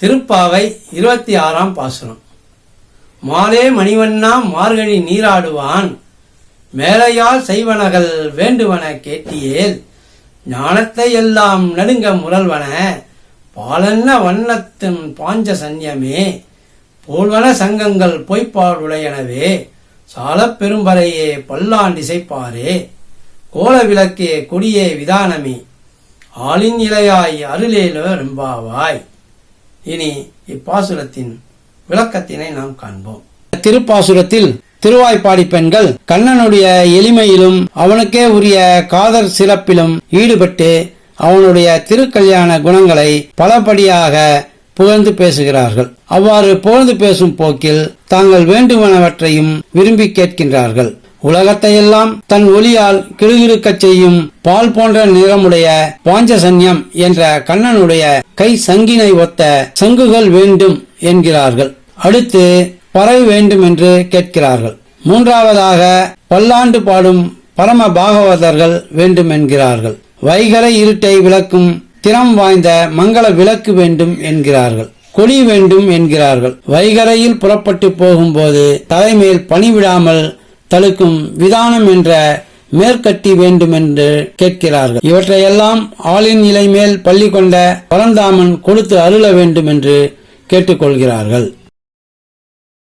திருப்பாவை 26ஆம் பாசுரம். மாலே மணிவண்ணா மார்கழி நீராடுவான், மேலையால் செய்வனகள் வேண்டுவன கேட்டியேல், ஞானத்தை எல்லாம் நடுங்க முரல்வன, பாலன்ன வண்ணத்தின் பாஞ்ச சன்யமே, போல்வன சங்கங்கள் பொய்ப்பாடுடையனவே, சாலப் பெரும்பறையே பல்லாண்டிசைப்பாரே, கோல விளக்கே கொடியே விதானமே, ஆளின் இலையாய் அருளேலோ ரெம்பாவாய். இனி இப்பாசுரத்தின் விளக்கத்தினை நாம் காண்போம். திருப்பாசுரத்தில் திருவாய்ப்பாடி பெண்கள் கண்ணனுடைய எளிமையிலும் அவனுக்கே உரிய காதல் சிறப்பிலும் ஈடுபட்டு அவனுடைய திருக்கல்யாண குணங்களை பலபடியாக புகழ்ந்து பேசுகிறார்கள். அவ்வாறு புகழ்ந்து பேசும் போக்கில் தாங்கள் வேண்டுவனவற்றையும் விரும்பி கேட்கின்றார்கள். உலகத்தையெல்லாம் தன் ஒளியால் கிடுகிடுக்கச் செய்யும் பால் போன்ற நிறமுடைய பாஞ்சசன்யம் என்ற கண்ணனுடைய கை சங்கினை ஒத்த சங்குகள் வேண்டும் என்கிறார்கள். அடுத்து பறை வேண்டும் என்று கேட்கிறார்கள். மூன்றாவதாக பல்லாண்டு பாடும் பரம பாகவதர்கள் வேண்டும் என்கிறார்கள். வைகரை இருட்டை விளக்கும் திறம் வாய்ந்த மங்கள விளக்கு வேண்டும் என்கிறார்கள். கொடி வேண்டும் என்கிறார்கள். வைகரையில் புறப்பட்டு போகும்போது தலைமேல் பணிவிடாமல் தடுக்கும் விதானம் என்ற மேற்கட்டி வேண்டும் என்று கேட்கிறார்கள். இவற்றையெல்லாம் ஆளின் இலை மேல் பள்ளி கொண்ட பரந்தாமன் கொடுத்து அருள வேண்டும் என்று கேட்டுக்கொள்கிறார்கள்.